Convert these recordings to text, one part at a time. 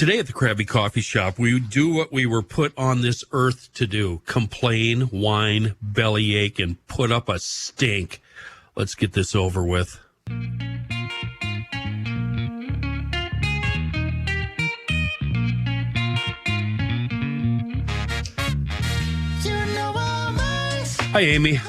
Today at the Crabby Coffee Shop, we do what we were put on this earth to do. Complain, whine, bellyache, and put up a stink. Let's get this over with. Hi, Amy.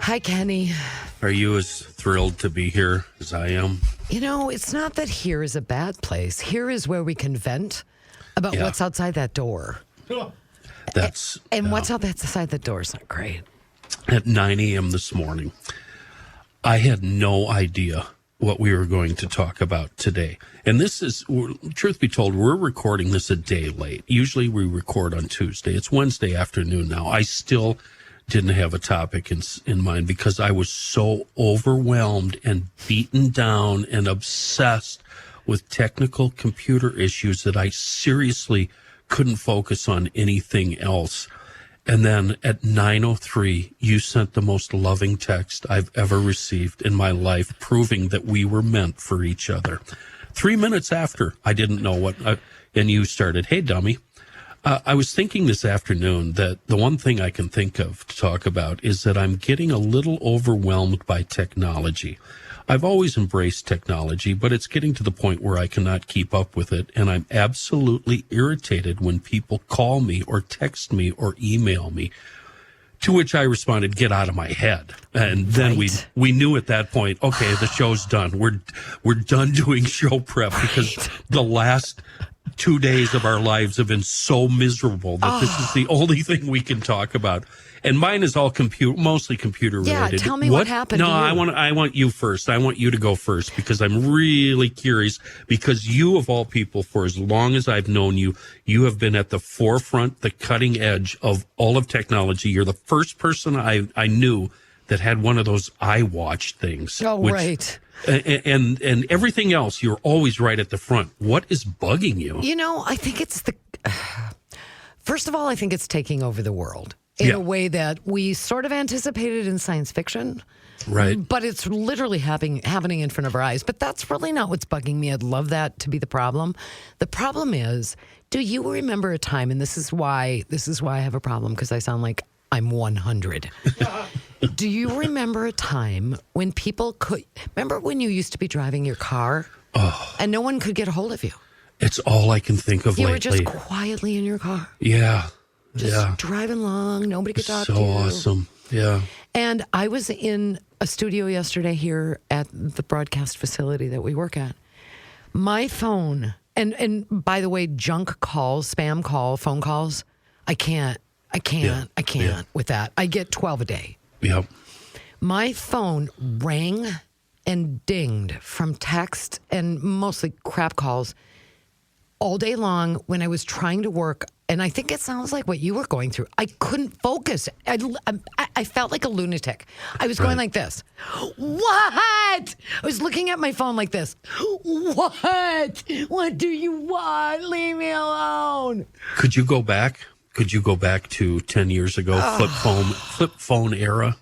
Hi, Kenny. Are you as thrilled to be here as I am? You know, it's not that here is a bad place. Here is where we can vent about what's outside that door. And what's outside that door is not great. At 9 a.m. this morning, I had no idea what we were going to talk about today. And this is, truth be told, we're recording this a day late. Usually we record on Tuesday. It's Wednesday afternoon now. I still didn't have a topic in mind because I was so overwhelmed and beaten down and obsessed with technical computer issues that I seriously couldn't focus on anything else. And then at 9:03, you sent the most loving text I've ever received in my life, proving that we were meant for each other. 3 minutes after, I didn't know what, and you started, "Hey, dummy." I was thinking this afternoon that the one thing I can think of to talk about is that I'm getting a little overwhelmed by technology. I've always embraced technology, but it's getting to the point where I cannot keep up with it, and I'm absolutely irritated when people call me or text me or email me, to which I responded, "Get out of my head." And then we knew at that point, okay, the show's done. We're done doing show prep because the last 2 days of our lives have been so miserable that this is the only thing we can talk about. And mine is all mostly computer related. Yeah, tell me what happened. No, to you. I want you first. I want you to go first because I'm really curious. Because you, of all people, for as long as I've known you, you have been at the forefront, the cutting edge of all of technology. You're the first person I knew that had one of those iWatch things. Oh, right. And everything else, you're always right at the front. What is bugging you? You know, I think it's first of all, I think it's taking over the world in a way that we sort of anticipated in science fiction. Right. But it's literally happening in front of our eyes. But that's really not what's bugging me. I'd love that to be the problem. The problem is, do you remember a time, and this is why I have a problem, because I sound like I'm 100. Do you remember a time when remember when you used to be driving your car and no one could get a hold of you? It's all I can think of lately. You were just quietly in your car. Yeah. Just driving along. Nobody could talk to you. So awesome. Yeah. And I was in a studio yesterday here at the broadcast facility that we work at. My phone, and by the way, junk calls, spam call, phone calls, I can't with that. I get 12 a day. Yep. My phone rang and dinged from text and mostly crap calls all day long when I was trying to work. And I think it sounds like what you were going through. I couldn't focus. I felt like a lunatic. I was going like this. What? I was looking at my phone like this. What? What do you want? Leave me alone. Could you go back? Could you go back to 10 years ago, flip phone era?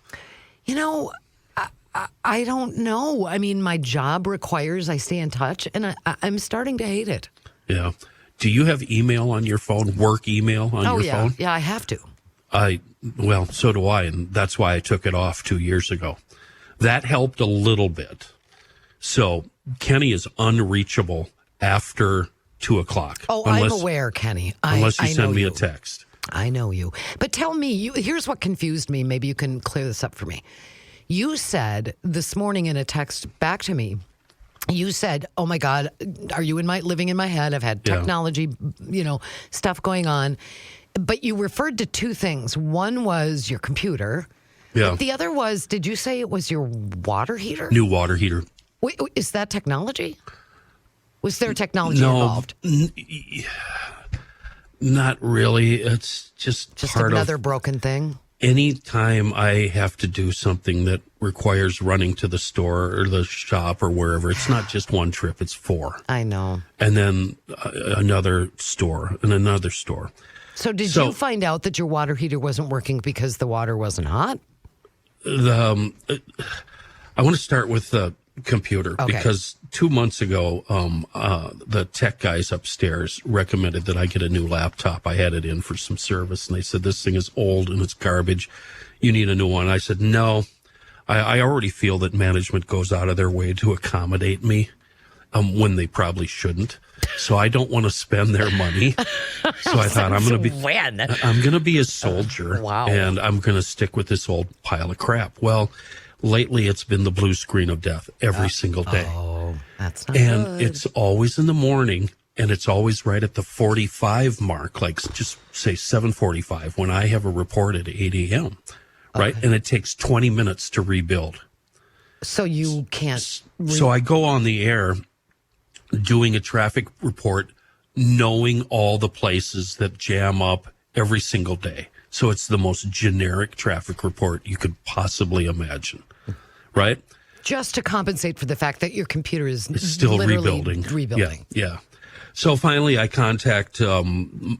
You know, I don't know. I mean, my job requires I stay in touch, and I'm starting to hate it. Yeah. Do you have email on your phone, work email on your phone? Yeah, I have to. Well, so do I, and that's why I took it off 2 years ago. That helped a little bit. So Kenny is unreachable after 2 o'clock. Oh, I'm aware, Kenny. Unless you send me a text. I know you. But tell me, here's what confused me. Maybe you can clear this up for me. You said this morning in a text back to me, you said, "Oh my God, are you living in my head? I've had technology, stuff going on." But you referred to two things. One was your computer. Yeah. The other was, did you say it was your water heater? New water heater. Wait, is that technology? Was there technology involved? Not really. It's just part another of broken thing. Anytime I have to do something that requires running to the store or the shop or wherever, it's not just one trip, it's 4. I know. And then another store and another store. So did you find out that your water heater wasn't working because the water wasn't hot? I want to start with computer Okay. because 2 months ago, the tech guys upstairs recommended that I get a new laptop. I had it in for some service, and they said, this thing is old and it's garbage. You need a new one. I said, no, I already feel that management goes out of their way to accommodate me when they probably shouldn't. So I don't want to spend their money. So I thought I'm going to be a soldier. Wow. And I'm going to stick with this old pile of crap. Well, lately it's been the blue screen of death every single day. Oh, that's not And good. it's always in the morning, and it's always right at the 45 mark, like just say 7:45 when I have a report at 8 a.m., right? And it takes 20 minutes to rebuild. So you can't. So I go on the air doing a traffic report, knowing all the places that jam up every single day. So it's the most generic traffic report you could possibly imagine, right? Just to compensate for the fact that your computer is It's still literally rebuilding. Yeah. So finally, I contact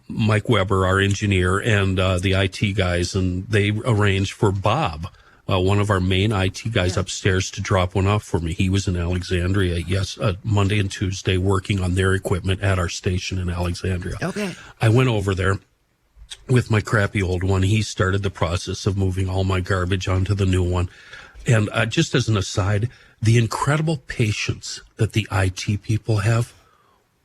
Mike Weber, our engineer, and the IT guys, and they arrange for Bob, one of our main IT guys upstairs, to drop one off for me. He was in Alexandria, Monday and Tuesday, working on their equipment at our station in Alexandria. Okay. I went over there with my crappy old one. He started the process of moving all my garbage onto the new one. And just as an aside, the incredible patience that the IT people have,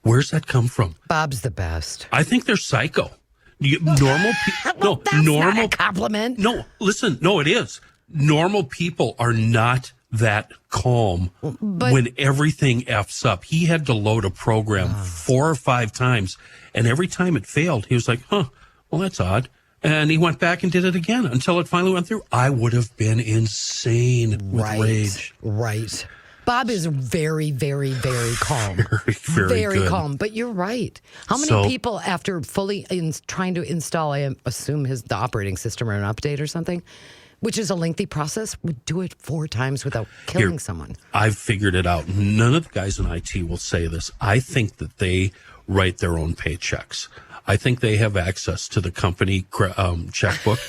where's that come from? Bob's the best. I think they're psycho. Normal people. That's not a compliment. No, listen. No, it is. Normal people are not that calm when everything F's up. He had to load a program 4 or 5 times, and every time it failed, he was like, well, that's odd. And he went back and did it again until it finally went through. I would have been insane with rage. Right. Bob is very, very, very calm. Very good. calm. But you're right. How many people, after fully trying to install, I assume the operating system or an update or something, which is a lengthy process, would do it 4 times without killing someone? I've figured it out. None of the guys in IT will say this. I think that they write their own paychecks. I think they have access to the company checkbook.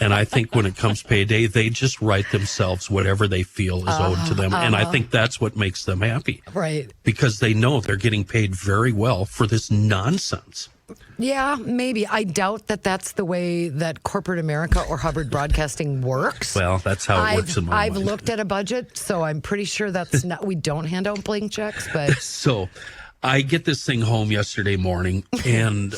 And I think when it comes payday, they just write themselves whatever they feel is owed to them. And I think that's what makes them happy. Right. Because they know they're getting paid very well for this nonsense. Yeah, maybe. I doubt that that's the way that corporate America or Hubbard Broadcasting works. Well, that's how it works in my I've mind. looked at a budget, so I'm pretty sure that's not. We don't hand out blank checks, but So I get this thing home yesterday morning, and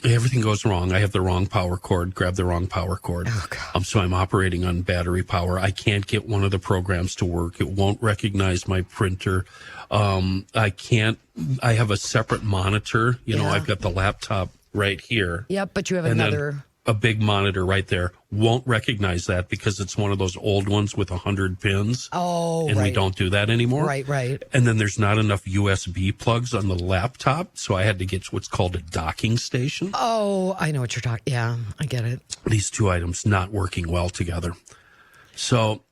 everything goes wrong. I have the wrong power cord, grab the wrong power cord. Oh, God. So I'm operating on battery power. I can't get one of the programs to work. It won't recognize my printer. I have a separate monitor. I've got the laptop right here. yep. But you have And another. then a big monitor right there. Won't recognize that because it's one of those old ones with 100 pins. Oh, and right. we don't do that anymore. Right. And then there's not enough USB plugs on the laptop, so I had to get what's called a docking station. Oh, I know what you're talking. Yeah, I get it. These two items not working well together. So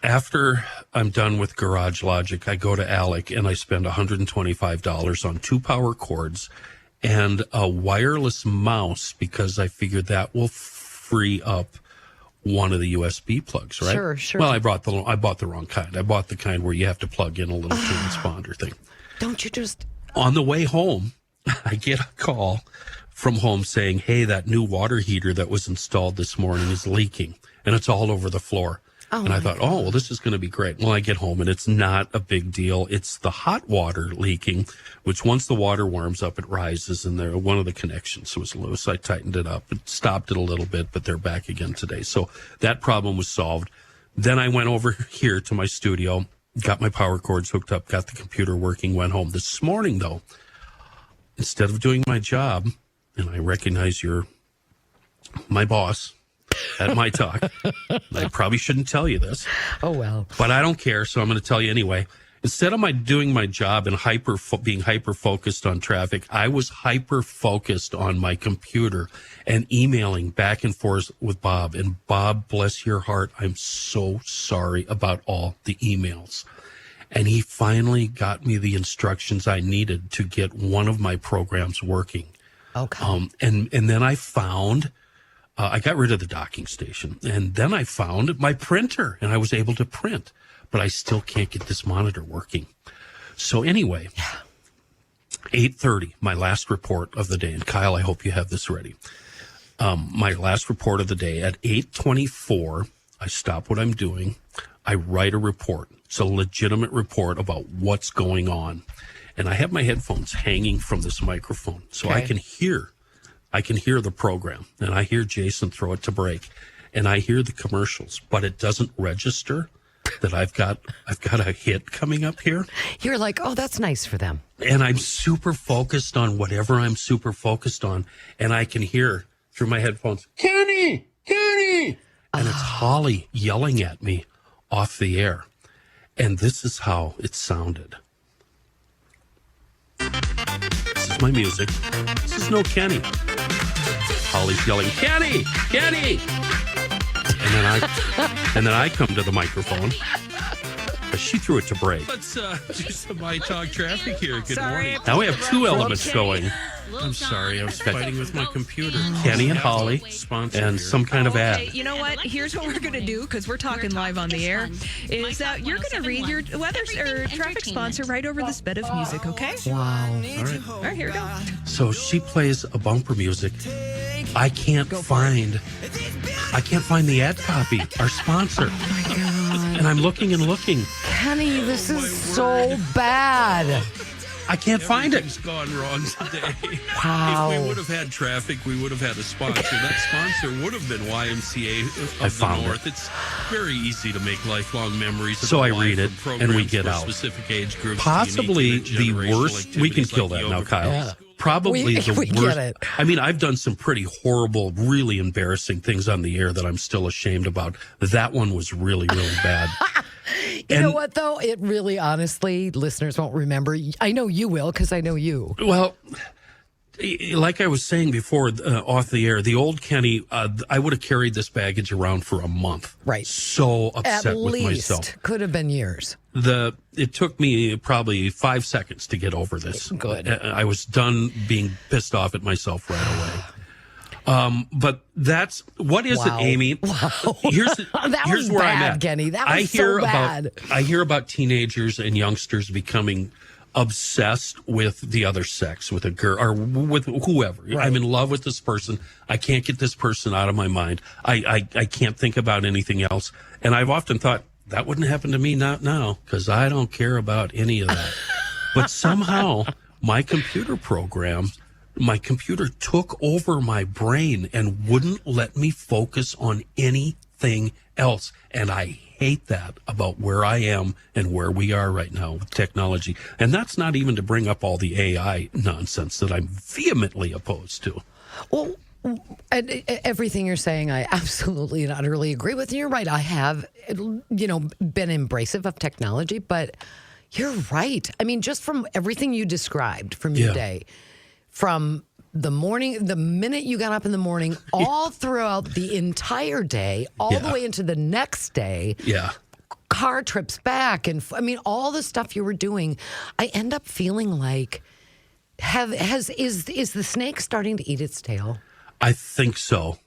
after I'm done with Garage Logic, I go to Alec and I spend $125 on 2 power cords and a wireless mouse because I figured that will free up one of the USB plugs, right? Sure. Well, I bought the wrong kind. I bought the kind where you have to plug in a little transponder thing. Don't you just? On the way home, I get a call from home saying, hey, that new water heater that was installed this morning is leaking, and it's all over the floor. And I thought, well, this is going to be great. Well, I get home, and it's not a big deal. It's the hot water leaking, which once the water warms up, it rises, and one of the connections was loose. I tightened it up. It stopped it a little bit, but they're back again today. So that problem was solved. Then I went over here to my studio, got my power cords hooked up, got the computer working, went home. This morning, though, instead of doing my job, and I recognize you're my boss at my talk. I probably shouldn't tell you this. Oh, well. But I don't care, so I'm going to tell you anyway. Instead of doing my job and being hyper-focused on traffic, I was hyper-focused on my computer and emailing back and forth with Bob. And Bob, bless your heart, I'm so sorry about all the emails. And he finally got me the instructions I needed to get one of my programs working. Okay. And then I found... I got rid of the docking station, and then I found my printer, and I was able to print. but I still can't get this monitor working. So anyway, 8:30, my last report of the day. And Kyle, I hope you have this ready. My last report of the day at 8:24, I stop what I'm doing. I write a report. It's a legitimate report about what's going on. And I have my headphones hanging from this microphone so I can hear the program, and I hear Jason throw it to break, and I hear the commercials, but it doesn't register that I've got a hit coming up here. You're like, oh, that's nice for them. And I'm super focused on whatever I'm super focused on, and I can hear through my headphones, Kenny! And it's Holly yelling at me off the air. And this is how it sounded. This is my music. This is no Kenny. Holly's yelling, Kenny! And then I come to the microphone. She threw it to break. Let's do some My Talk traffic here. Good morning. Now we have two elements going. I'm sorry, I was fighting with my computer. Kenny and Holly, Sponsor and here. some kind of ad. Okay, you know what? Here's what we're going to do, because we're talking live on the air, is you're going to read your weather or traffic sponsor right over this bit of music, okay? Wow. All right, here we go. So she plays a bumper music. I can't find the ad copy, our sponsor. Oh my God. And I'm looking and looking. Kenny, this is so bad. I can't find it. Everything's gone wrong today. Wow. If we would have had traffic, we would have had a sponsor. That sponsor would have been YMCA of I the found North. It's very easy to make lifelong memories. So I apply read for it, and we programs get for out. Specific age groups, Possibly unique to the their generational worst. We can activities kill like that now, yoga. Kyle. Yeah. Probably We the get worst. it. I mean, I've done some pretty horrible, really embarrassing things on the air that I'm still ashamed about. That one was really, really bad. You know what, though? It really, honestly, listeners won't remember. I know you will, because I know you. Well, like I was saying before off the air, the old Kenny, I would have carried this baggage around for a month. Right. So upset At with least myself. could have been years. It took me probably 5 seconds to get over this. Good. I was done being pissed off at myself right away. But that's what is Wow. it, Amy? Wow. Here's That was where I'm bad, at. Kenny. That was I hear so bad. I hear about teenagers and youngsters becoming obsessed with the other sex, with a girl or with whoever. Right. I'm in love with this person. I can't get this person out of my mind. I can't think about anything else. And I've often thought that wouldn't happen to me not now, because I don't care about any of that. But somehow my computer took over my brain and wouldn't let me focus on anything else. And I hate that about where I am and where we are right now with technology. And that's not even to bring up all the AI nonsense that I'm vehemently opposed to. Well, and everything you're saying, I absolutely and utterly agree with. And you're right. I have, been embracive of technology, but you're right. I mean, just from everything you described from your day, from the minute you got up in the morning, all throughout the entire day, all the way into the next day. Yeah. Car trips back, and all the stuff you were doing, I end up feeling like, is the snake starting to eat its tail? I think so.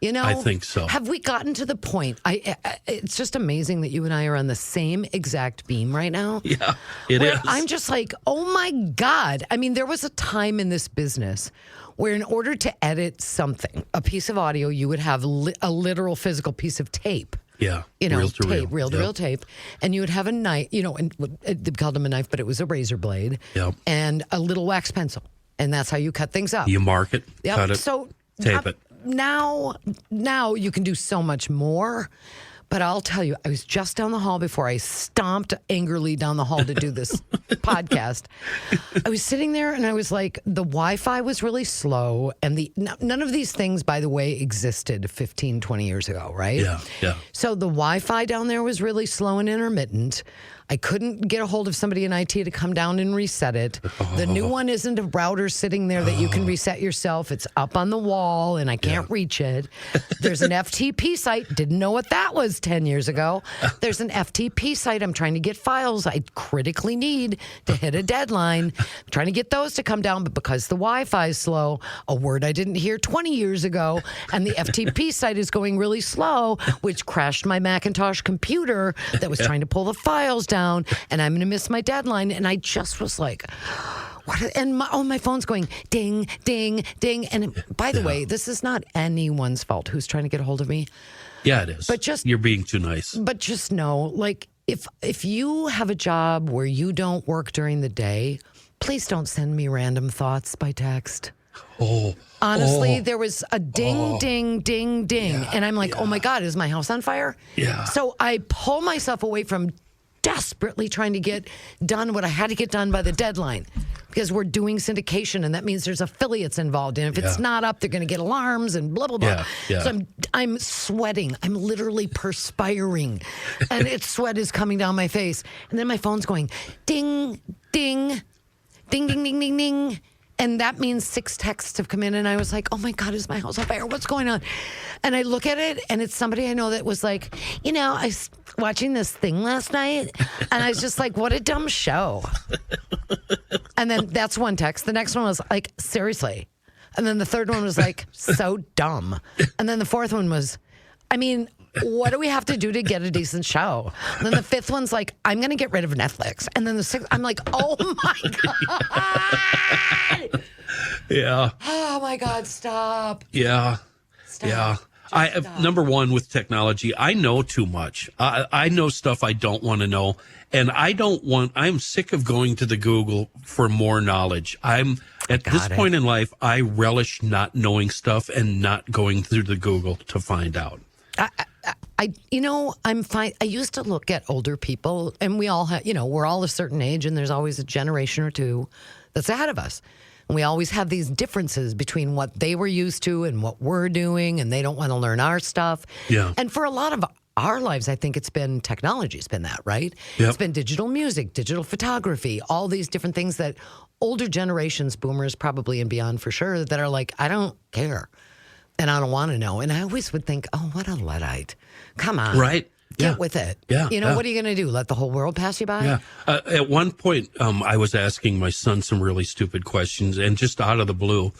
I think so. Have we gotten to the point? It's just amazing that you and I are on the same exact beam right now. Yeah, it where is. I'm just like, oh my God. I mean, there was a time in this business where in order to edit something, a piece of audio, you would have a literal physical piece of tape. Yeah, Reel to Yep. reel tape. And you would have a knife, and they called them a knife, but it was a razor blade. Yep. And a little wax pencil. And that's how you cut things up. You mark it, Yep. cut it, So tape it. Now you can do so much more. But I'll tell you, I was just down the hall before I stomped angrily down the hall to do this podcast. I was sitting there and I was like, the Wi-Fi was really slow. And none of these things, by the way, existed 15, 20 years ago, right? Yeah. So the Wi-Fi down there was really slow and intermittent. I couldn't get a hold of somebody in IT to come down and reset it. The new one isn't a router sitting there that you can reset yourself. It's up on the wall, and I can't reach it. There's an FTP site. Didn't know what that was 10 years ago. There's an FTP site. I'm trying to get files I critically need to hit a deadline. I'm trying to get those to come down, but because the Wi-Fi is slow, a word I didn't hear 20 years ago, and the FTP site is going really slow, which crashed my Macintosh computer that was trying to pull the files down, and I'm going to miss my deadline. And I just was like, what? And my phone's going ding, ding, ding. And by the way, this is not anyone's fault who's trying to get a hold of me. Yeah, it is. But just you're being too nice. But just know, like, if you have a job where you don't work during the day, please don't send me random thoughts by text. Honestly, there was a ding, ding, ding, ding. And I'm like, oh my God, is my house on fire? Yeah. So I pull myself away from desperately trying to get done what I had to get done by the deadline, because we're doing syndication, and that means there's affiliates involved. And if it's not up, they're going to get alarms and blah, blah, blah. So I'm sweating. I'm literally perspiring, and sweat is coming down my face. And then my phone's going ding, ding, ding, ding, ding, ding, ding. And that means 6 texts have come in, and I was like, oh my God, is my house on fire? What's going on? And I look at it, and it's somebody I know that was like, I was watching this thing last night, and I was just like, what a dumb show. And then that's one text. The next one was like, seriously. And then the third one was like, so dumb. And then the fourth one was, what do we have to do to get a decent show? And then the fifth one's like, I'm going to get rid of Netflix. And then the sixth, I'm like, oh my God. Yeah. Oh my God, stop. Yeah. Stop. Yeah. Stop. Number one, with technology, I know too much. I know stuff I don't want to know. And I'm sick of going to the Google for more knowledge. At this point in life, I relish not knowing stuff and not going through the Google to find out. I'm fine. I used to look at older people, and we all have, we're all a certain age, and there's always a generation or two that's ahead of us. And we always have these differences between what they were used to and what we're doing, and they don't want to learn our stuff. Yeah. And for a lot of our lives, I think it's been technology. It's been that, right? Yep. It's been digital music, digital photography, all these different things that older generations, boomers probably and beyond for sure, that are like, I don't care. And I don't want to know. And I always would think, oh, what a Luddite. Come on. Right. Get with it. Yeah. What are you going to do? Let the whole world pass you by? Yeah. At one point, I was asking my son some really stupid questions, and just out of the blue,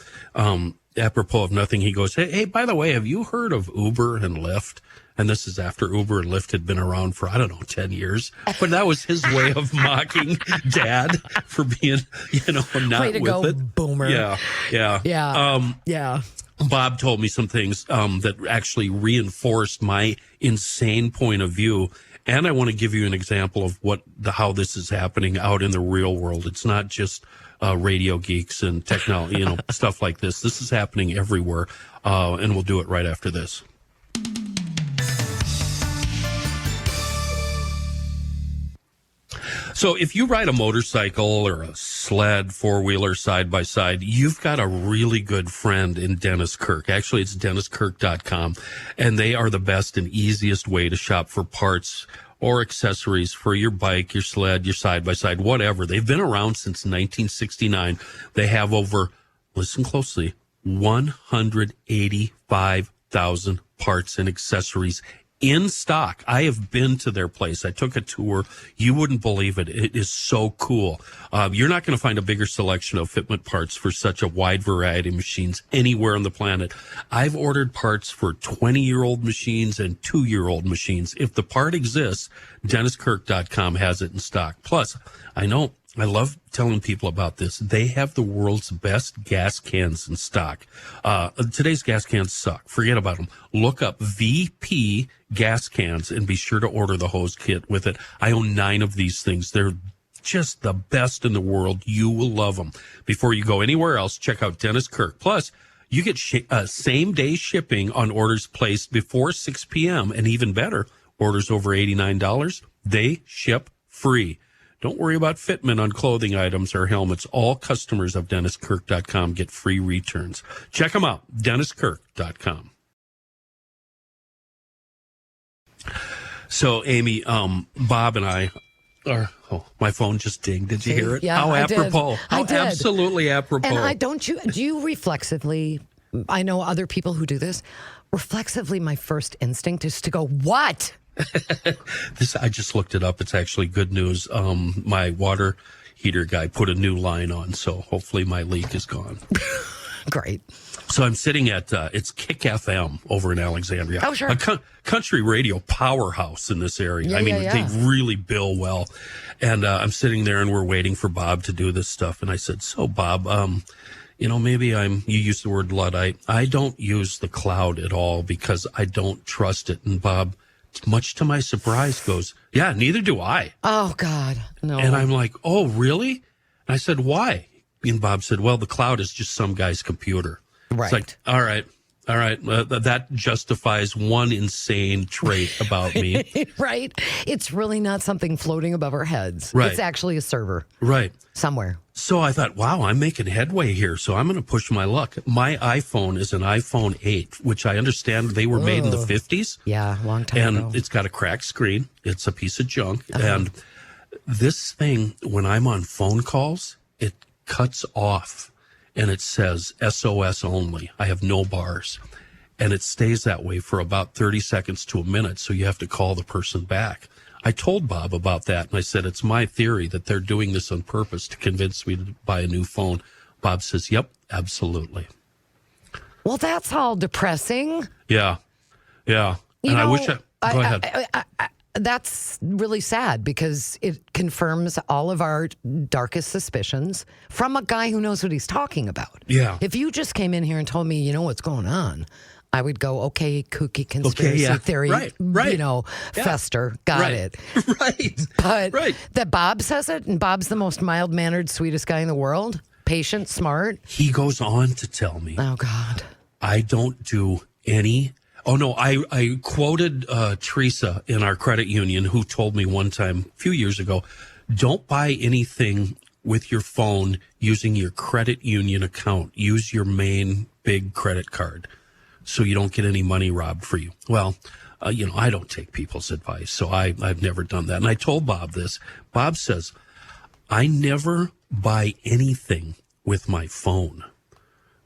apropos of nothing, he goes, hey, by the way, have you heard of Uber and Lyft? And this is after Uber and Lyft had been around for, 10 years. But that was his way of mocking Dad for being, not Way to with go, it. boomer. Yeah. Yeah. Bob told me some things that actually reinforced my insane point of view. And I want to give you an example of how this is happening out in the real world. It's not just radio geeks and technology, stuff like this. This is happening everywhere. And we'll do it right after this. So if you ride a motorcycle or a sled, four-wheeler, side-by-side, you've got a really good friend in Dennis Kirk. Actually, it's DennisKirk.com, and they are the best and easiest way to shop for parts or accessories for your bike, your sled, your side-by-side, whatever. They've been around since 1969. They have over, listen closely, 185,000 parts and accessories in stock. I have been to their place. I took a tour. You wouldn't believe it. It is so cool. You're not going to find a bigger selection of fitment parts for such a wide variety of machines anywhere on the planet. I've ordered parts for 20-year-old machines and 2-year-old machines. If the part exists, DennisKirk.com has it in stock. Plus, I love telling people about this. They have the world's best gas cans in stock. Today's gas cans suck. Forget about them. Look up VP gas cans and be sure to order the hose kit with it. I own 9 of these things. They're just the best in the world. You will love them. Before you go anywhere else, check out Dennis Kirk. Plus, you get same-day shipping on orders placed before 6 p.m. And even better, orders over $89, they ship free. Don't worry about fitment on clothing items or helmets. All customers of DennisKirk.com get free returns. Check them out, DennisKirk.com. So, Amy, Bob and I My phone just dinged. Did you hear it? Yeah, How I did. apropos. I How did. absolutely apropos. And do you reflexively, I know other people who do this, reflexively my first instinct is to go, what? I just looked it up. It's actually good news. My water heater guy put a new line on, so hopefully my leak is gone. Great. So I'm sitting at, it's Kick FM over in Alexandria. Oh, sure. A country radio powerhouse in this area. Yeah, I mean, yeah. they really bill well. And I'm sitting there and we're waiting for Bob to do this stuff. And I said, so Bob, maybe you used the word Luddite. I don't use the cloud at all because I don't trust it. And Bob, much to my surprise, goes, yeah, neither do I. Oh, God. No. And I'm like, oh, really? And I said, why? And Bob said, well, the cloud is just some guy's computer. Right. It's like, all right. That justifies one insane trait about me. Right. It's really not something floating above our heads. Right. It's actually a server Right. somewhere. So I thought, wow, I'm making headway here. So I'm going to push my luck. My iPhone is an iPhone 8, which I understand they were made in the 50s. Yeah, long time ago. And it's got a cracked screen. It's a piece of junk. And this thing, when I'm on phone calls, it cuts off. And it says SOS only. I have no bars. And it stays that way for about 30 seconds to a minute. So you have to call the person back. I told Bob about that. And I said, it's my theory that they're doing this on purpose to convince me to buy a new phone. Bob says, yep, absolutely. Well, that's all depressing. Yeah. Yeah. And I wish go ahead. That's really sad because it confirms all of our darkest suspicions from a guy who knows what he's talking about. Yeah. If you just came in here and told me, you know what's going on, I would go, okay, kooky conspiracy theory, Right. fester. Got it. Right. But that Bob says it, and Bob's the most mild-mannered, sweetest guy in the world, patient, smart. He goes on to tell me, Oh, God. I don't do any. Oh, no, I quoted Teresa in our credit union who told me one time a few years ago, don't buy anything with your phone using your credit union account. Use your main big credit card so you don't get any money robbed for you. Well, I don't take people's advice, so I've never done that. And I told Bob this. Bob says, I never buy anything with my phone.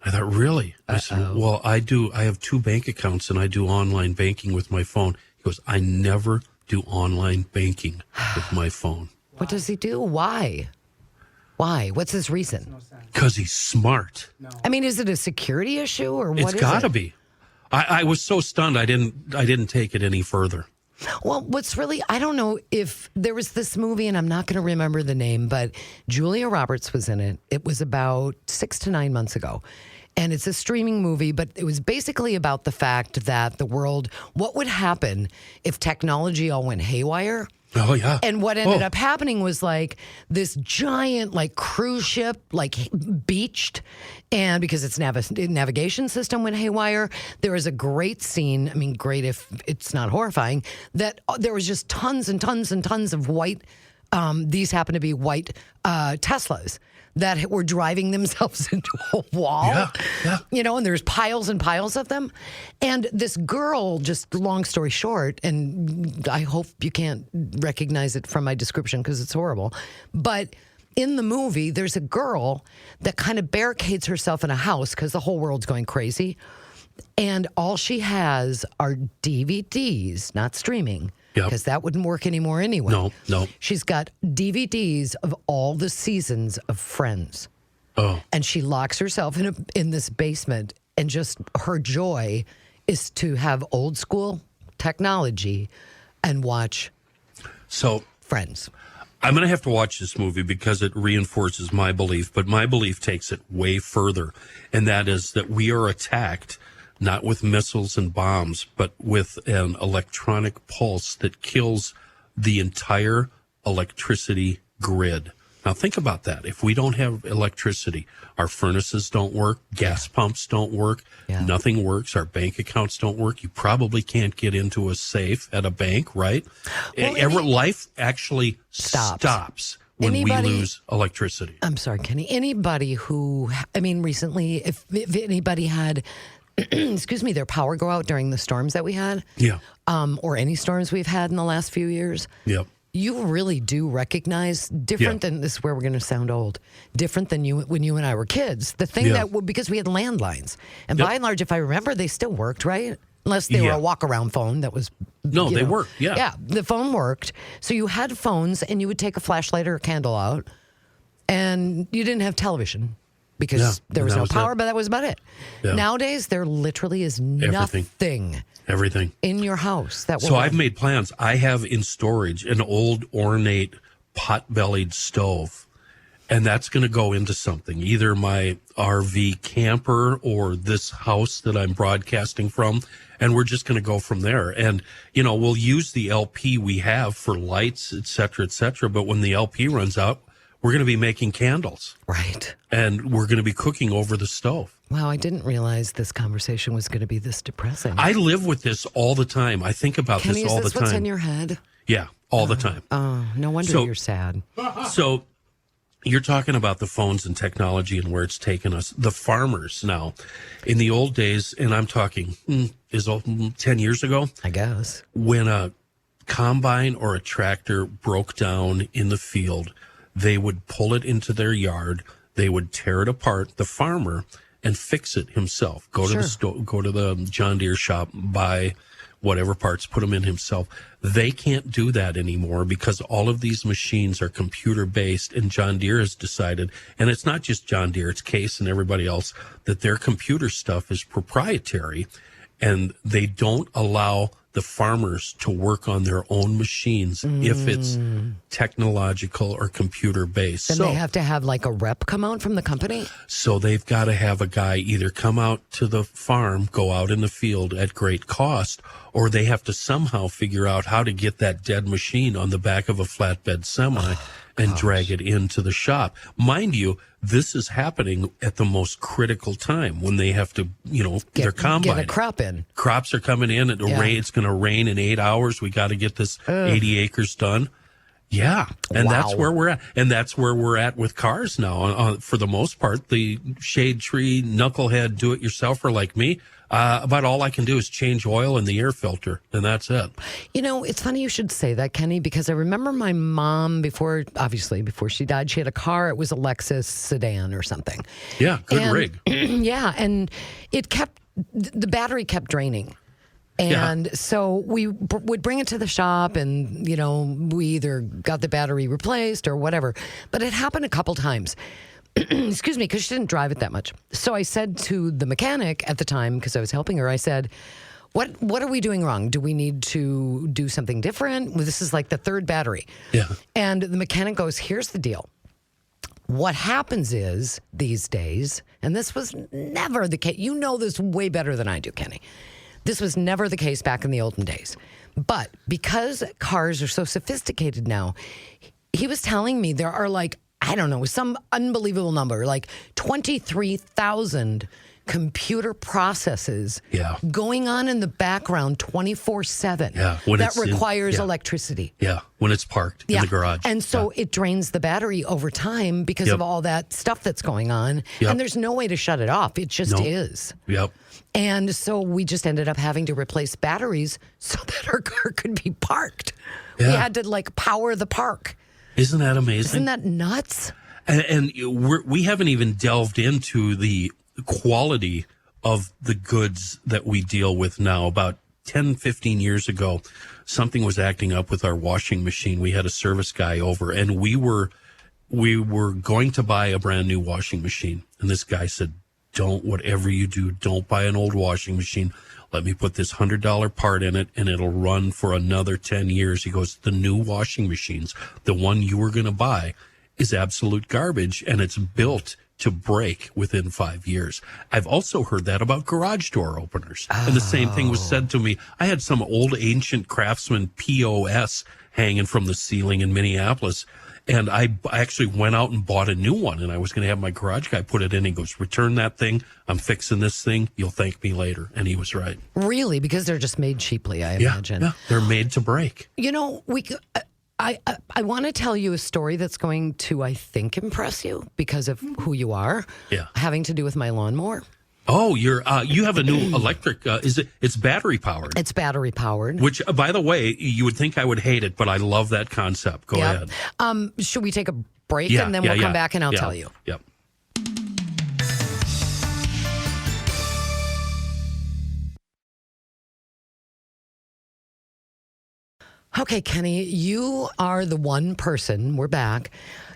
I thought, really? I said, well, I do. I have 2 bank accounts and I do online banking with my phone. He goes, I never do online banking with my phone. What does he do? Why? What's his reason? Because he's smart. I mean, is it a security issue or what is it? It's got to be. I was so stunned I didn't take it any further. Well, I don't know if there was this movie, and I'm not going to remember the name, but Julia Roberts was in it. It was about 6 to 9 months ago. And it's a streaming movie, but it was basically about the fact that what would happen if technology all went haywire? Oh, yeah. And what ended up happening was this giant cruise ship beached, and because its navigation system went haywire, there was a great scene. I mean, great if it's not horrifying, that there was just tons and tons and tons of white. These happen to be white Teslas that were driving themselves into a wall. Yeah. And there's piles and piles of them. And this girl, just long story short, and I hope you can't recognize it from my description because it's horrible, but in the movie, there's a girl that kind of barricades herself in a house because the whole world's going crazy. And all she has are DVDs, not streaming. Because that wouldn't work anymore anyway. No. She's got DVDs of all the seasons of Friends. Oh. And she locks herself in this basement, and just her joy is to have old school technology and watch Friends. I'm going to have to watch this movie because it reinforces my belief, but my belief takes it way further. And that is that we are attacked not with missiles and bombs, but with an electronic pulse that kills the entire electricity grid. Now think about that. If we don't have electricity, our furnaces don't work, gas pumps don't work, nothing works, our bank accounts don't work. You probably can't get into a safe at a bank, right? Well, life actually stops when we lose electricity. I'm sorry, Kenny. Anybody recently, if anybody had excuse me, their power go out during the storms that we had. Yeah. Or any storms we've had in the last few years. Yep. you really do recognize different than this is where we're going to sound old, different than you when you and I were kids. The thing because we had landlines, and by and large, if I remember, they still worked, right? Unless they were a walk-around phone that was... No, they worked, Yeah, the phone worked. So you had phones, and you would take a flashlight or a candle out, and you didn't have television because there was no power, but that was about it. Yeah. Nowadays, there literally is Everything in your house. So I've made plans. I have in storage an old ornate pot-bellied stove. And that's going to go into something, either my RV camper or this house that I'm broadcasting from. And we're just going to go from there. And, we'll use the LP we have for lights, et cetera, et cetera. But when the LP runs out, we're going to be making candles. Right. And we're going to be cooking over the stove. Wow, I didn't realize this conversation was going to be this depressing. I live with this all the time. I think about this all the time. Is this what's in your head? Yeah, all the time. Oh, no wonder you're sad. So... You're talking about the phones and technology and where it's taken us. The farmers now, in the old days, and I'm talking 10 years ago, I guess, when a combine or a tractor broke down in the field, they would pull it into their yard, they would tear it apart, the farmer, and fix it himself. Go to the John Deere shop, buy whatever parts, put them in himself. They can't do that anymore because all of these machines are computer based, and John Deere has decided, and it's not just John Deere, it's Case and everybody else, that their computer stuff is proprietary, and they don't allow the farmers to work on their own machines if it's technological or computer based. Then they have to have like a rep come out from the company? So they've got to have a guy either come out to the farm, go out in the field at great cost, or they have to somehow figure out how to get that dead machine on the back of a flatbed semi and drag it into the shop. Mind you, this is happening at the most critical time when they have to, their combine. Get a crop in. Crops are coming in. It's going to rain in 8 hours. We got to get this 80 acres done. Yeah. And that's where we're at. And that's where we're at with cars now. For the most part, the shade tree, knucklehead, do-it-yourselfer like me, about all I can do is change oil in the air filter, and that's it. It's funny you should say that, Kenny, because I remember my mom, before she died, she had a car. It was a Lexus sedan or something. Yeah, good rig. Yeah, and the battery kept draining. And so we would bring it to the shop, and, we either got the battery replaced or whatever. But it happened a couple times. Excuse me, because she didn't drive it that much. So I said to the mechanic at the time, because I was helping her, I said, what are we doing wrong? Do we need to do something different? Well, this is like the third battery. Yeah. And the mechanic goes, here's the deal. What happens is these days, and this was never the case. You know this way better than I do, Kenny. This was never the case back in the olden days. But because cars are so sophisticated now, he was telling me there are I don't know, some unbelievable number, 23,000 computer processes going on in the background 24/7 that requires electricity. Yeah, when it's parked in the garage. And so it drains the battery over time because of all that stuff that's going on. And there's no way to shut it off. It just is. Yep. And so we just ended up having to replace batteries so that our car could be parked. We had to power the park. Isn't that amazing? Isn't that nuts? And we haven't even delved into the quality of the goods that we deal with now. About 10, 15 years ago, something was acting up with our washing machine. We had a service guy over, and we were going to buy a brand new washing machine. And this guy said, whatever you do, don't buy an old washing machine. Let me put this $100 part in it, and it'll run for another 10 years. He goes, the new washing machines, the one you were going to buy, is absolute garbage, and it's built to break within 5 years. I've also heard that about garage door openers. And the same thing was said to me. I had some old ancient Craftsman POS hanging from the ceiling in Minneapolis. And I actually went out and bought a new one, and I was going to have my garage guy put it in. He goes, return that thing. I'm fixing this thing. You'll thank me later. And he was right. Really? Because they're just made cheaply, I imagine. Yeah, they're made to break. I want to tell you a story that's going to, I think, impress you because of who you are. Yeah. Having to do with my lawnmower. Oh, you have a new electric. It's battery powered? It's battery powered. Which, by the way, you would think I would hate it, but I love that concept. Go ahead. Should we take a break Yeah, and then yeah, we'll yeah. come back and I'll Yeah, tell you? Yep. Okay, Kenny, you are the one person, we're back.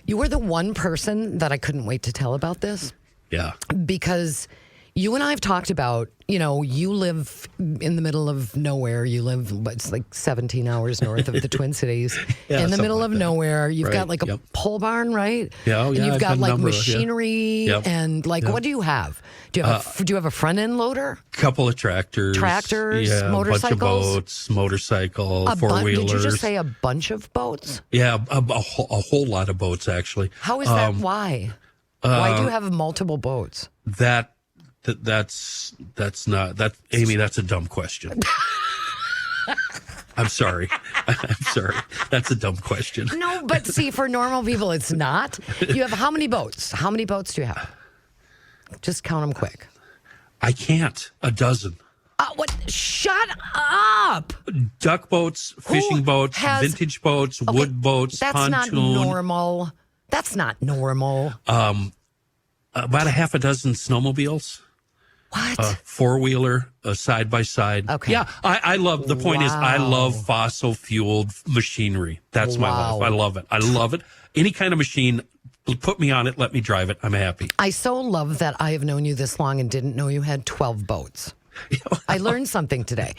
You were the one person that I couldn't wait to tell about this Yeah. because you and I have talked about, you live in the middle of nowhere. You live, it's like 17 hours north of the Twin Cities. Yeah, in the something middle like of that. nowhere. You've Right, got like a yep. pole barn, right? Yeah, And yeah, you've I've got got a like number of, yeah. machinery Yep. and like, Yep. what do you have? Do you have a front end loader? Couple of tractors. Tractors, yeah, motorcycles? A bunch of boats, motorcycle, A four-wheelers. Did you just say a bunch of boats? Yeah, a whole lot of boats, actually. How is that? Why? Why do you have multiple boats? That's not that, Amy. That's a dumb question. I'm sorry. I'm sorry. That's a dumb question. No, but see, for normal people, it's not. You have how many boats? How many boats do you have? Just count them quick. I can't. A dozen. What? Shut up! Duck boats, fishing boats, vintage boats, Okay, wood boats, that's pontoon. not normal. That's not normal. About a half a dozen snowmobiles. What? Four-wheeler, side by side. Okay. Yeah, I love. The point is, I Wow. love fossil fueled machinery. That's my Wow. life. I love it. I love it. Any kind of machine, put me on it. Let me drive it. I'm happy. I so love that I have known you this long and didn't know you had 12 boats. I learned something today.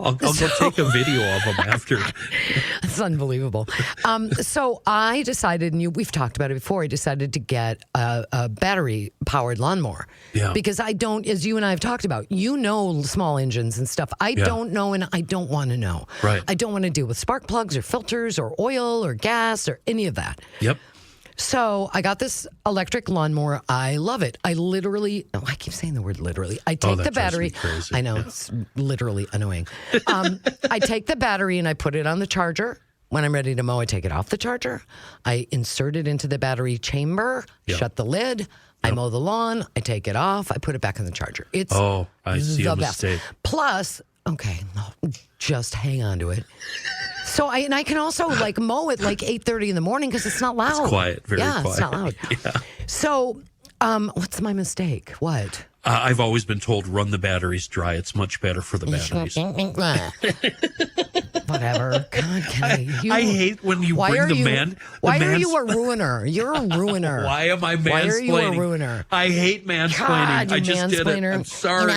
I'll go take a video of them after. It's unbelievable. So I decided, and we've talked about it before, I decided to get a battery-powered lawnmower. Yeah. Because I don't, as you and I have talked about, small engines and stuff. I don't know, and I don't want to know. Right. I don't want to deal with spark plugs or filters or oil or gas or any of that. Yep. So I got this electric lawnmower. I love it. I keep saying the word literally. I take that the drives me battery. crazy. I know, Yeah. it's literally annoying. I take the battery and I put it on the charger. When I'm ready to mow, I take it off the charger. I insert it into the battery chamber, Yep. shut the lid. I mow the lawn. I take it off. I put it back in the charger. It's I see the a best. mistake. Plus, okay, no, just hang on to it. So I can also like mow it like 8:30 in the morning because it's not loud. It's quiet, very quiet. It's not loud. Yeah. So, what's my mistake? What? I've always been told run the batteries dry. It's much better for the batteries. Whatever. God, Kenny. I hate when you bring the man. Why are you a ruiner? You're a ruiner. Why am I mansplaining? Why are you a ruiner? I hate mansplaining. God, you I just did it. mansplainer. I'm sorry.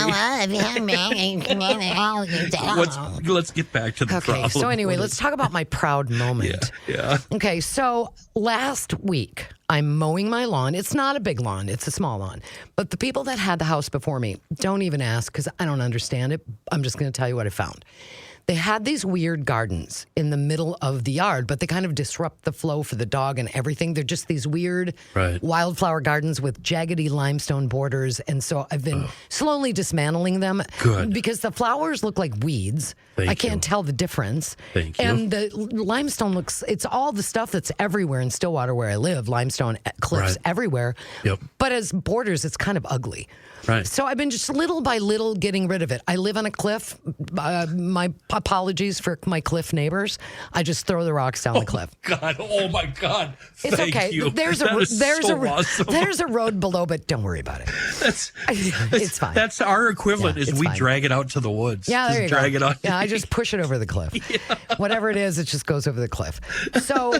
Let's get back to the Okay, problem. so anyway, let's talk about my proud moment. Yeah. Okay, so last week I'm mowing my lawn. It's not a big lawn, it's a small lawn. But the people that had the house before me, don't even ask because I don't understand it. I'm just going to tell you what I found. They had these weird gardens in the middle of the yard, but they kind of disrupt the flow for the dog and everything. They're just these weird wildflower gardens with jaggedy limestone borders. And so I've been slowly dismantling them. Good. Because the flowers look like weeds. I can't tell the difference. Thank you. And the limestone it's all the stuff that's everywhere in Stillwater where I live, limestone cliffs everywhere. Yep. But as borders, it's kind of ugly. Right. So I've been just little by little getting rid of it. I live on a cliff. My apologies for my cliff neighbors. I just throw the rocks down the cliff. God, oh my God. It's Thank okay. you. There's That is so awesome. there's a road below, but don't worry about it. It's fine. That's our equivalent. Yeah, is it's we fine. drag it out to the woods. Yeah, just there you drag go. it out. Yeah, I just push it over the cliff. Whatever it is, it just goes over the cliff. So,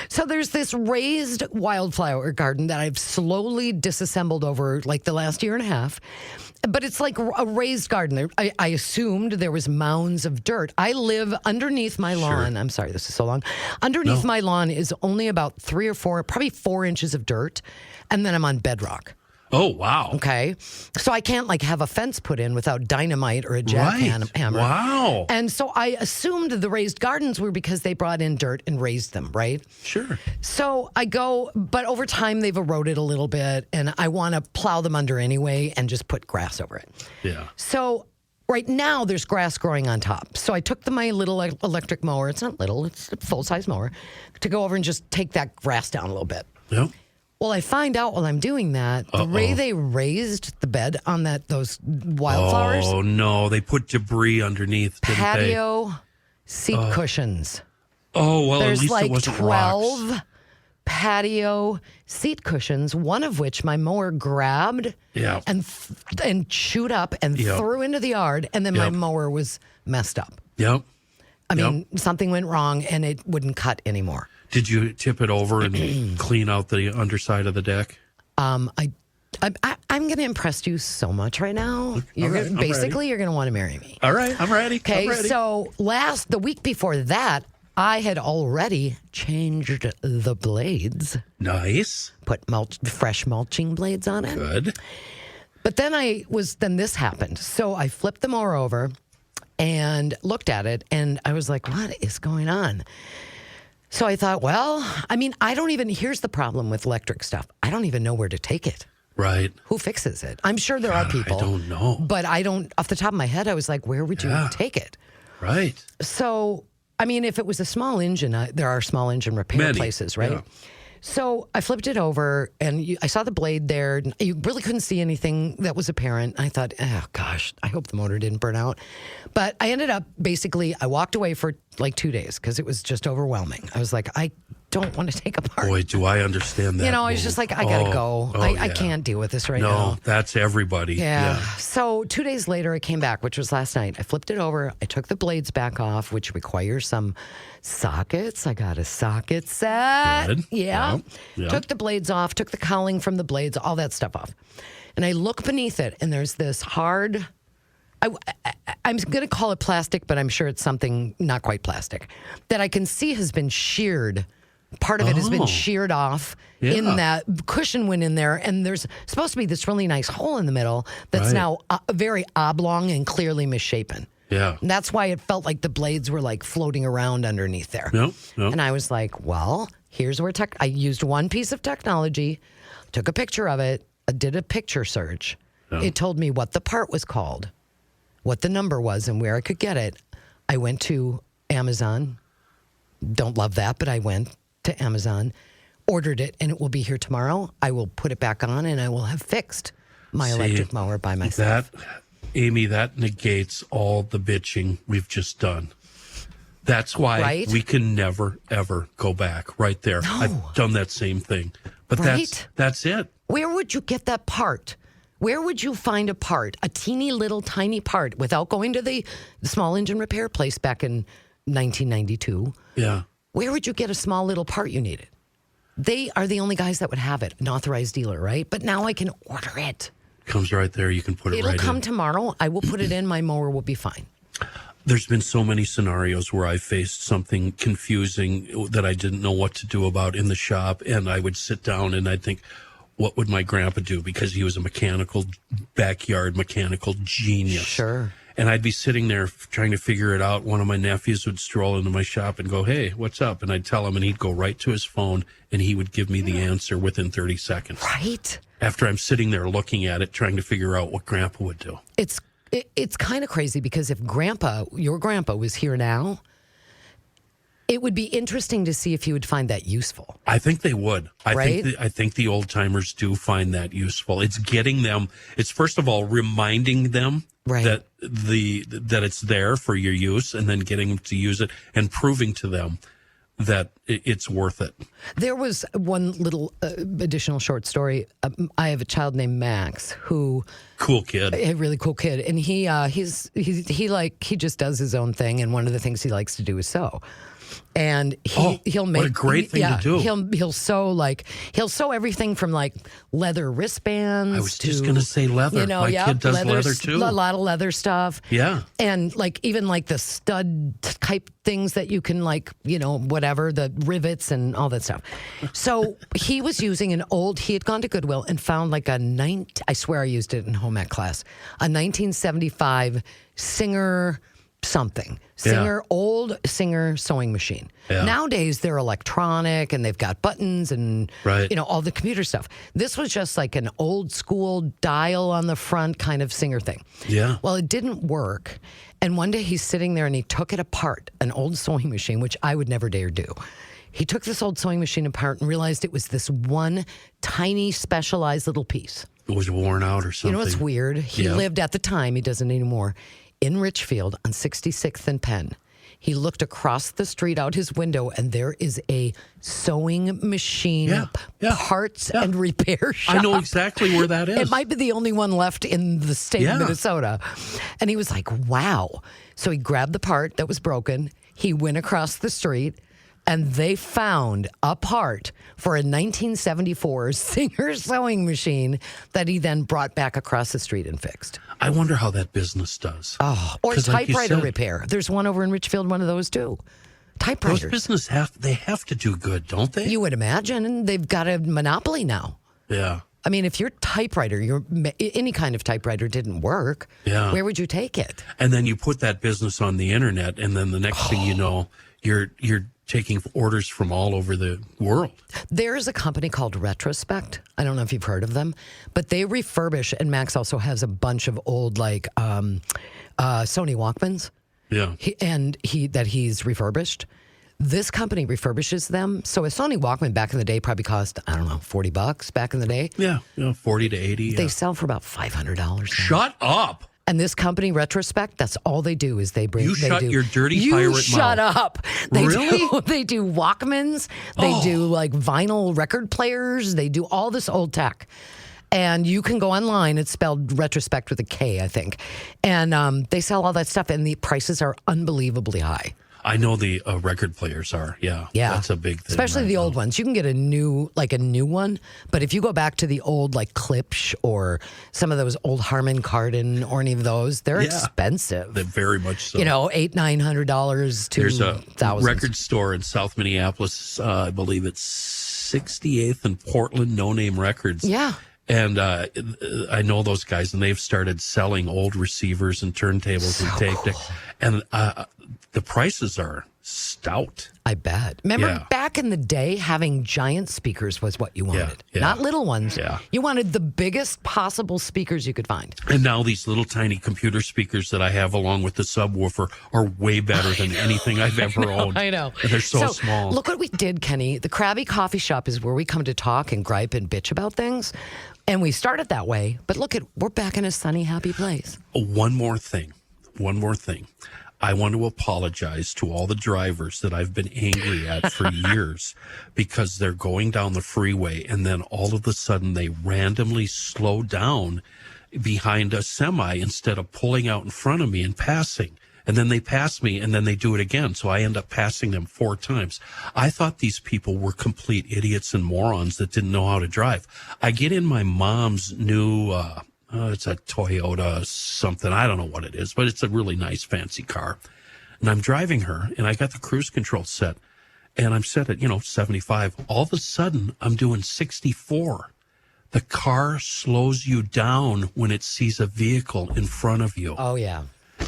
so there's this raised wildflower garden that I've slowly disassembled over like the last year and a half. But it's like a raised garden. I assumed there was mounds of dirt. I live underneath my lawn. I'm sorry, this is so long. Underneath my lawn is only about 3 or 4, probably 4 inches of dirt. And then I'm on bedrock. Oh, wow. Okay. So I can't like have a fence put in without dynamite or a jackhammer. Wow. And so I assumed the raised gardens were because they brought in dirt and raised them, right? Sure. So I go, but over time they've eroded a little bit and I want to plow them under anyway and just put grass over it. Yeah. So right now there's grass growing on top. So I took my little electric mower. It's not little, it's a full-size mower to go over and just take that grass down a little bit. Yep. Well, I find out while I'm doing that, the way they raised the bed on those wildflowers, Oh, no. They put debris underneath, didn't they? patio seat cushions. Oh, well, There's at least like it wasn't 12 rocks. patio seat cushions, one of which my mower grabbed Yeah. and chewed up and Yep. threw into the yard, and then my Yep. mower was messed up. Yep. I mean, something went wrong and it wouldn't cut anymore. Did you tip it over and clean out the underside of the deck? I'm going to impress you so much right now. Okay, I'm Basically, you're going to want to marry me. All right, I'm ready. Okay, I'm ready. so the week before that, I had already changed the blades, Nice. put fresh mulching blades on it. Good. But then this happened. So I flipped the mower over and looked at it, and I was like, what is going on? So I thought, here's the problem with electric stuff. I don't even know where to take it. Right. Who fixes it? I'm sure there are people. I don't know. But I don't, off the top of my head, I was like, where would you take it? Right. So, if it was a small engine, there are small engine repair Many, places, right? yeah. So I flipped it over and I saw the blade there. You really couldn't see anything that was apparent. I thought, oh gosh, I hope the motor didn't burn out. But I ended up I walked away for like 2 days because it was just overwhelming. I was like, I don't want to take apart. Boy, do I understand that. I was just like, I gotta go. I yeah. can't deal with this right No, now. that's everybody. Yeah. So 2 days later, I came back, which was last night. I flipped it over. I took the blades back off, which requires some sockets. I got a socket set. Good. Yeah. Yeah. Took the blades off, took the cowling from the blades, all that stuff off. And I look beneath it, and there's this hard, I'm going to call it plastic, but I'm sure it's something not quite plastic, that I can see has been sheared. Part of it has been sheared off. Yeah. In that cushion went in there, and there's supposed to be this really nice hole in the middle that's Right. now very oblong and clearly misshapen. Yeah. And that's why it felt like the blades were like floating around underneath there. No. And I was like, well, here's where I used one piece of technology, took a picture of it, did a picture search. Yeah. It told me what the part was called, what the number was, and where I could get it. I went to Amazon. Don't love that, but I went to Amazon, ordered it, and it will be here tomorrow. I will put it back on, and I will have fixed my electric mower by myself. Amy, that negates all the bitching we've just done. That's why Right? we can never, ever go back right there. No. I've done that same thing. But Right? that's it. Where would you get that part? Where would you find a part, a teeny little tiny part, without going to the small engine repair place back in 1992? Yeah. Where would you get a small little part you needed? They are the only guys that would have it, an authorized dealer, right? But now I can order it. Comes right there. You can put it It'll right come in. tomorrow. I will put it in. My mower will be fine. There's been so many scenarios where I faced something confusing that I didn't know what to do about in the shop. And I would sit down and I'd think, what would my grandpa do? Because he was a backyard mechanical genius. Sure. And I'd be sitting there trying to figure it out. One of my nephews would stroll into my shop and go, hey, what's up? And I'd tell him, and he'd go right to his phone, and he would give me the answer within 30 seconds. Right? After I'm sitting there looking at it, trying to figure out what Grandpa would do. It's kind of crazy because if your grandpa was here now, it would be interesting to see if he would find that useful. I think they would. Right? I think the old timers do find that useful. It's getting them. It's first of all reminding them Right. that that it's there for your use, and then getting them to use it and proving to them that it's worth it. There was one little additional short story. I have a child named Max who Cool kid. a really cool kid, and he just does his own thing, and one of the things he likes to do is sew. And he'll make what a great thing to do. He'll sew everything from like leather wristbands. I was just going to say leather. My kid does leather too. A lot of leather stuff. Yeah. And like even like the stud type things that you can like, whatever, the rivets and all that stuff. So he was using he had gone to Goodwill and found like I swear I used it in home ec class, a 1975 old Singer sewing machine. Yeah. Nowadays they're electronic and they've got buttons and Right. all the computer stuff. This was just like an old school dial on the front kind of Singer thing. Yeah. Well, it didn't work. And one day he's sitting there and he took it apart, an old sewing machine, which I would never dare do. He took this old sewing machine apart and realized it was this one tiny specialized little piece. It was worn out or something. You know what's weird? He lived at the time, he doesn't anymore, in Richfield on 66th and Penn. He looked across the street out his window, and there is a sewing machine parts and repair shop. I know exactly where that is. It might be the only one left in the state of Minnesota. And he was like, wow. So he grabbed the part that was broken. He went across the street, and they found a part for a 1974 Singer sewing machine that he then brought back across the street and fixed. I wonder how that business does. Oh, or 'Cause like you typewriter said, repair. There's one over in Richfield, one of those too. Typewriters. Those businesses have to do good, don't they? You would imagine, and they've got a monopoly now. Yeah. I mean, if your typewriter, any kind of typewriter didn't work, where would you take it? And then you put that business on the internet, and then the next thing you know, you're taking orders from all over the world. There's a company called Retrospect. I don't know if you've heard of them, but they refurbish, and Max also has a bunch of old Sony Walkmans. Yeah. He's refurbished. This company refurbishes them. So a Sony Walkman back in the day probably cost, I don't know, $40 back in the day. Yeah, 40 to 80. They sell for about $500 now. Shut up. And this company, Retrospect, that's all they do is they bring. You they shut do, your dirty you pirate shut mouth. up. They Really? They do Walkmans. They do like vinyl record players. They do all this old tech. And you can go online. It's spelled Retrospect with a K, I think. And they sell all that stuff, and the prices are unbelievably high. I know the record players are. Yeah. Yeah. That's a big thing. Especially right the now. old ones. You can get a new one. But if you go back to the old like Klipsch or some of those old Harman Kardon or any of those, they're expensive. They're very much so. You know, $800-$900 to There's a thousands. record store in South Minneapolis. I believe it's 68th and Portland, No Name Records. Yeah. And I know those guys, and they've started selling old receivers and turntables and tape decks. And the prices are stout. I bet. Remember Yeah. back in the day, having giant speakers was what you wanted. yeah. Not little ones. Yeah. You wanted the biggest possible speakers you could find. And now these little tiny computer speakers that I have along with the subwoofer are way better than anything I've ever owned. I know. And they're so small. Look what we did, Kenny. The Crabby Coffee Shop is where we come to talk and gripe and bitch about things. And we started that way. But look, we're back in a sunny, happy place. One more thing. I want to apologize to all the drivers that I've been angry at for years because they're going down the freeway and then all of a sudden they randomly slow down behind a semi instead of pulling out in front of me and passing. And then they pass me and then they do it again. So I end up passing them 4 times. I thought these people were complete idiots and morons that didn't know how to drive. I get in my mom's new, it's a Toyota something. I don't know what it is, but it's a really nice fancy car. And I'm driving her and I got the cruise control set and I'm set at, 75. All of a sudden I'm doing 64. The car slows you down when it sees a vehicle in front of you. Oh, yeah.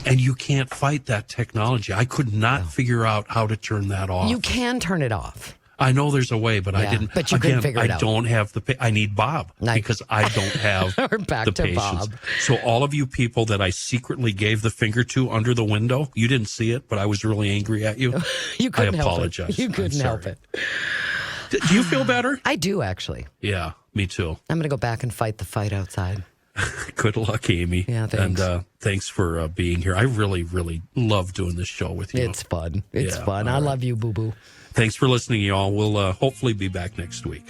And you can't fight that technology. I could not figure out how to turn that off. You can turn it off. I know there's a way, but I didn't. But you couldn't figure it out. I don't have I need Bob because I don't have We're back the to patience. Bob. So all of you people that I secretly gave the finger to under the window, you didn't see it, but I was really angry at you. You couldn't I help apologize. it. You couldn't help it. Do you feel better? I do, actually. Yeah, me too. I'm going to go back and fight the fight outside. Good luck, Amy. Yeah, thanks. And thanks for being here. I really, really love doing this show with you. It's fun. It's Yeah, fun. I love you, boo-boo. Thanks for listening, y'all. We'll hopefully be back next week.